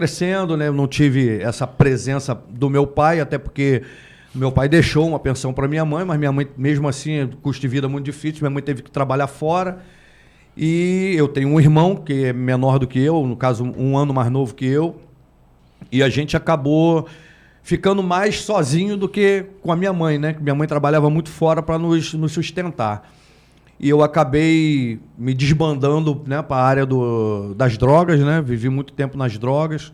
crescendo, né? Eu não tive essa presença do meu pai, até porque meu pai deixou uma pensão para minha mãe, mas minha mãe, mesmo assim, custo de vida muito difícil, minha mãe teve que trabalhar fora. E eu tenho um irmão que é menor do que eu, no caso, um ano mais novo que eu, e a gente acabou ficando mais sozinho do que com a minha mãe, né? Minha mãe trabalhava muito fora para nos sustentar. E eu acabei me desbandando, né, para a área das drogas, né? Vivi muito tempo nas drogas.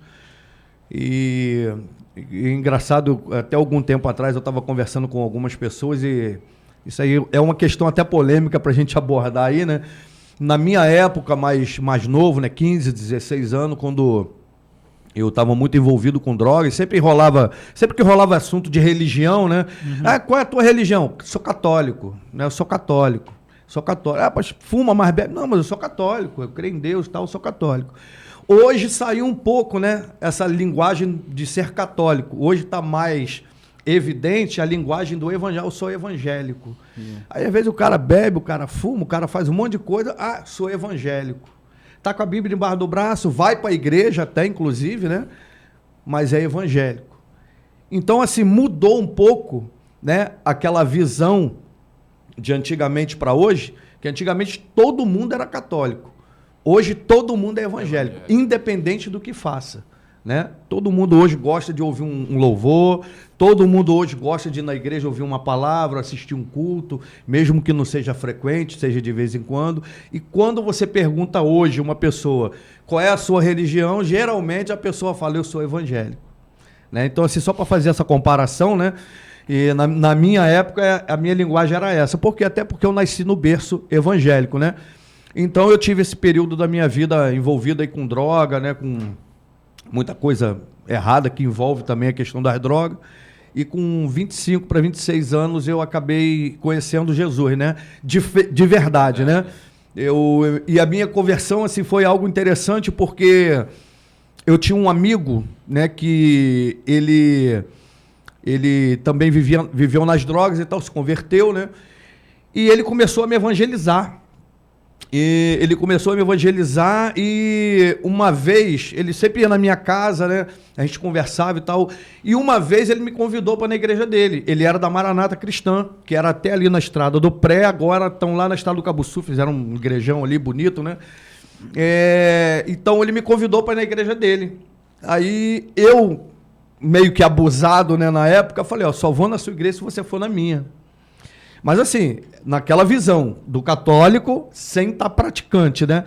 E engraçado, até algum tempo atrás eu estava conversando com algumas pessoas e isso aí é uma questão até polêmica para a gente abordar aí, né? Na minha época, mais novo, né, 15, 16 anos, quando eu estava muito envolvido com drogas, sempre que rolava assunto de religião, né? Ah, qual é a tua religião? Sou católico, né? Eu sou católico. Sou católico. Ah, mas fuma, mas bebe. Não, mas eu sou católico, eu creio em Deus e tal, eu sou católico. Hoje saiu um pouco, né, essa linguagem de ser católico. Hoje está mais evidente a linguagem do evangelho. Eu sou evangélico. Aí, às vezes, o cara bebe, o cara fuma, o cara faz um monte de coisa. Ah, sou evangélico. Tá com a Bíblia embaixo do braço, vai para a igreja até, inclusive, né? Mas é evangélico. Então, assim, mudou um pouco, né, aquela visão de antigamente para hoje, que antigamente todo mundo era católico. Hoje todo mundo é evangélico, independente do que faça, né? Todo mundo hoje gosta de ouvir um louvor, todo mundo hoje gosta de ir na igreja ouvir uma palavra, assistir um culto, mesmo que não seja frequente, seja de vez em quando. E quando você pergunta hoje uma pessoa qual é a sua religião, geralmente a pessoa fala, eu sou evangélico, né? Então, assim, só para fazer essa comparação, né? E na minha época, a minha linguagem era essa, até porque eu nasci no berço evangélico, né? Então eu tive esse período da minha vida envolvido aí com droga, né? Com muita coisa errada que envolve também a questão das drogas. E com 25 para 26 anos eu acabei conhecendo Jesus, né? De verdade, né? E a minha conversão assim, foi algo interessante porque eu tinha um amigo, né? Que ele também viveu nas drogas e tal, se converteu, né? E ele começou a me evangelizar. E uma vez, ele sempre ia na minha casa, né? A gente conversava e tal. E uma vez ele me convidou para na igreja dele. Ele era da Maranata Cristã, que era até ali na estrada do Pré, agora estão lá na estrada do Cabuçu, fizeram um igrejão ali bonito, né? Então ele me convidou para na igreja dele. Aí eu, meio que abusado, né, na época, falei, ó, só vou na sua igreja se você for na minha. Mas assim, naquela visão do católico sem estar praticante, né?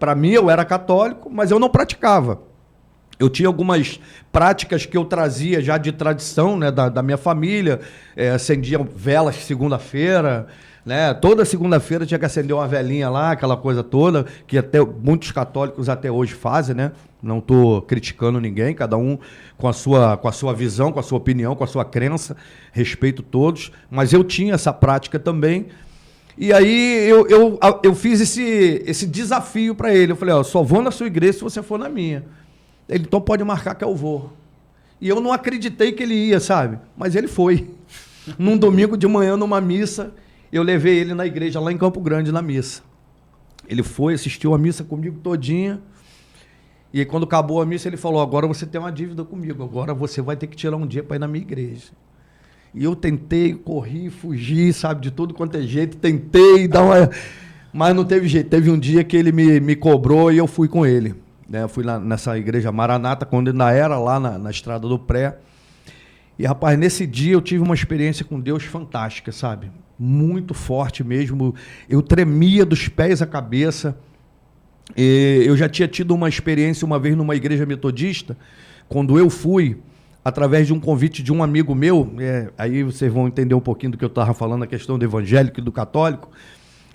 Para mim, eu era católico, mas eu não praticava. Eu tinha algumas práticas que eu trazia já de tradição, né, da minha família, acendia velas segunda-feira, né? Toda segunda-feira tinha que acender uma velinha lá, aquela coisa toda, que até muitos católicos até hoje fazem, né? Não estou criticando ninguém, cada um com a sua visão, com a sua opinião, com a sua crença, respeito todos, mas eu tinha essa prática também. E aí eu fiz esse desafio para ele. Eu falei, ó, só vou na sua igreja se você for na minha. Ele, então pode marcar que eu vou. E eu não acreditei que ele ia, sabe? Mas ele foi. Num domingo de manhã, numa missa, eu levei ele na igreja lá em Campo Grande, na missa. Ele foi, assistiu a missa comigo todinha. E aí, quando acabou a missa, ele falou, agora você tem uma dívida comigo, agora você vai ter que tirar um dia para ir na minha igreja. E eu tentei, corri, fugi, sabe, de tudo quanto é jeito, tentei dar uma... Mas não teve jeito. Teve um dia que ele me cobrou e eu fui com ele. Né? Eu fui nessa igreja Maranata, quando ainda era lá na estrada do Pré. E, rapaz, nesse dia eu tive uma experiência com Deus fantástica, sabe? Muito forte mesmo. Eu tremia dos pés à cabeça. Eu já tinha tido uma experiência uma vez numa igreja metodista, quando eu fui, através de um convite de um amigo meu, aí vocês vão entender um pouquinho do que eu estava falando, a questão do evangélico e do católico.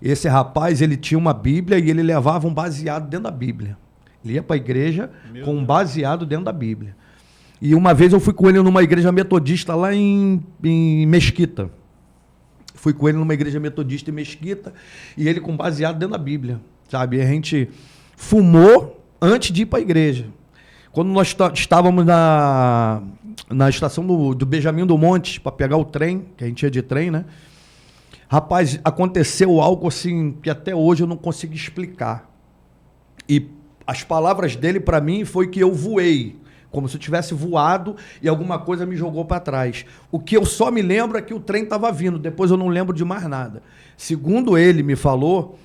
Esse rapaz, ele tinha uma Bíblia e ele levava um baseado dentro da Bíblia. Ele ia para a igreja com um baseado dentro da Bíblia. E uma vez eu fui com ele numa igreja metodista lá em Mesquita. Fui com ele numa igreja metodista em Mesquita e ele com baseado dentro da Bíblia. Sabe, a gente fumou antes de ir para a igreja. Quando nós estávamos na estação do Benjamin do Monte, para pegar o trem, que a gente ia de trem, né? Rapaz, aconteceu algo assim que até hoje eu não consigo explicar. E as palavras dele para mim foi que eu voei, como se eu tivesse voado e alguma coisa me jogou para trás. O que eu só me lembro é que o trem estava vindo, depois eu não lembro de mais nada. Segundo ele me falou,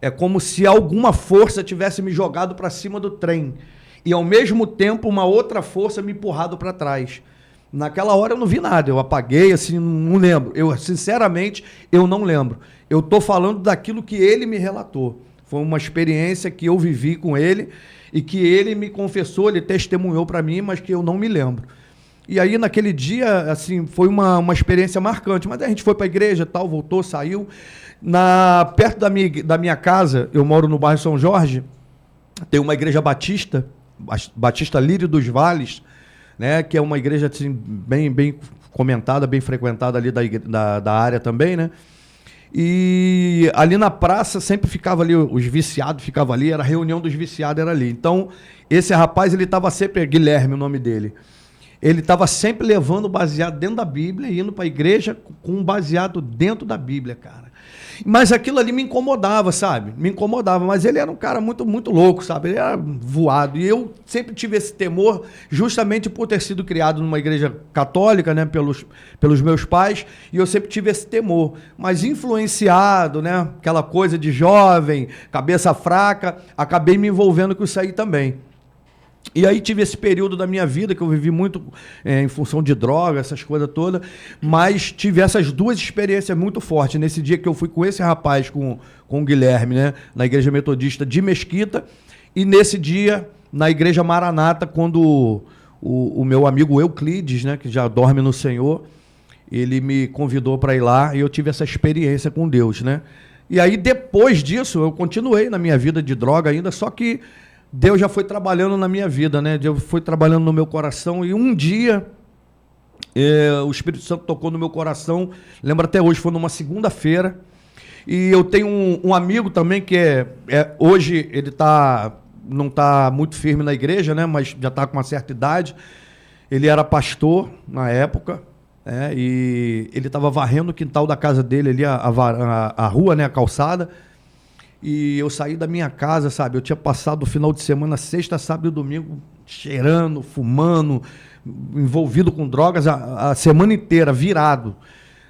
é como se alguma força tivesse me jogado para cima do trem e ao mesmo tempo uma outra força me empurrado para trás. Naquela hora eu não vi nada, eu apaguei, assim, não lembro. Eu, sinceramente, eu não lembro. Eu estou falando daquilo que ele me relatou. Foi uma experiência que eu vivi com ele e que ele me confessou, ele testemunhou para mim, mas que eu não me lembro. E aí, naquele dia, assim, foi uma experiência marcante. Mas a gente foi para a igreja, tal, voltou, saiu. Perto da minha casa, eu moro no bairro São Jorge, tem uma igreja batista, Batista Lírio dos Vales, né, que é uma igreja assim, bem comentada, bem frequentada ali da área também, né? E ali na praça sempre ficava ali, os viciados ficavam ali, era a reunião dos viciados, era ali. Então, esse rapaz, ele estava sempre, Guilherme, o nome dele, ele estava sempre levando baseado dentro da Bíblia e indo para a igreja com um baseado dentro da Bíblia, cara. Mas aquilo ali me incomodava, sabe? Me incomodava, mas ele era um cara muito louco, sabe? Ele era voado. E eu sempre tive esse temor, justamente por ter sido criado numa igreja católica, né? Pelos meus pais, e eu sempre tive esse temor. Mas influenciado, né? Aquela coisa de jovem, cabeça fraca, acabei me envolvendo com isso aí também. E aí tive esse período da minha vida que eu vivi muito em função de droga, essas coisas todas, mas tive essas duas experiências muito fortes. Nesse dia que eu fui com esse rapaz, com o Guilherme, né, na Igreja Metodista de Mesquita, e nesse dia na Igreja Maranata, quando o meu amigo Euclides, né, que já dorme no Senhor, ele me convidou para ir lá e eu tive essa experiência com Deus, né? E aí depois disso eu continuei na minha vida de droga ainda, só que Deus já foi trabalhando na minha vida, né? Deus foi trabalhando no meu coração e um dia o Espírito Santo tocou no meu coração, lembro até hoje, foi numa segunda-feira, e eu tenho um amigo também que hoje ele não está muito firme na igreja, né? Mas já está com uma certa idade, ele era pastor na época, e ele estava varrendo o quintal da casa dele ali, a rua, né? A calçada. E eu saí da minha casa, sabe? Eu tinha passado o final de semana, sexta, sábado e domingo, cheirando, fumando, envolvido com drogas a semana inteira, virado.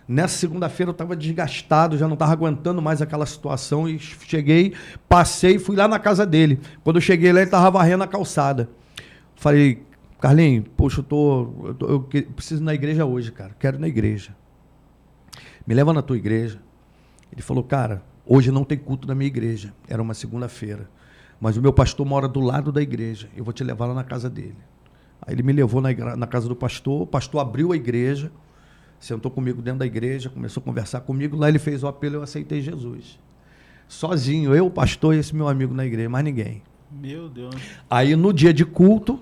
Nessa segunda-feira eu estava desgastado, já não estava aguentando mais aquela situação e cheguei, passei e fui lá na casa dele. Quando eu cheguei lá, ele estava varrendo a calçada. Falei, Carlinhos, poxa, eu preciso ir na igreja hoje, cara. Quero ir na igreja. Me leva na tua igreja. Ele falou, cara, hoje não tem culto na minha igreja. Era uma segunda-feira. Mas o meu pastor mora do lado da igreja. Eu vou te levar lá na casa dele. Aí ele me levou na casa do pastor. O pastor abriu a igreja, sentou comigo dentro da igreja, começou a conversar comigo. Lá ele fez o apelo e eu aceitei Jesus. Sozinho, eu, o pastor e esse meu amigo na igreja, mais ninguém. Meu Deus. Aí no dia de culto,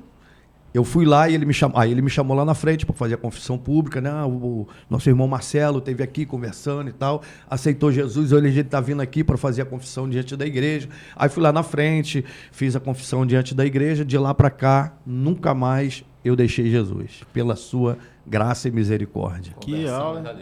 eu fui lá e ele me chamou lá na frente para fazer a confissão pública, né? O nosso irmão Marcelo esteve aqui conversando e tal, aceitou Jesus, hoje ele está vindo aqui para fazer a confissão diante da igreja. Aí fui lá na frente, fiz a confissão diante da igreja, de lá para cá, nunca mais eu deixei Jesus, pela sua graça e misericórdia. Que aula.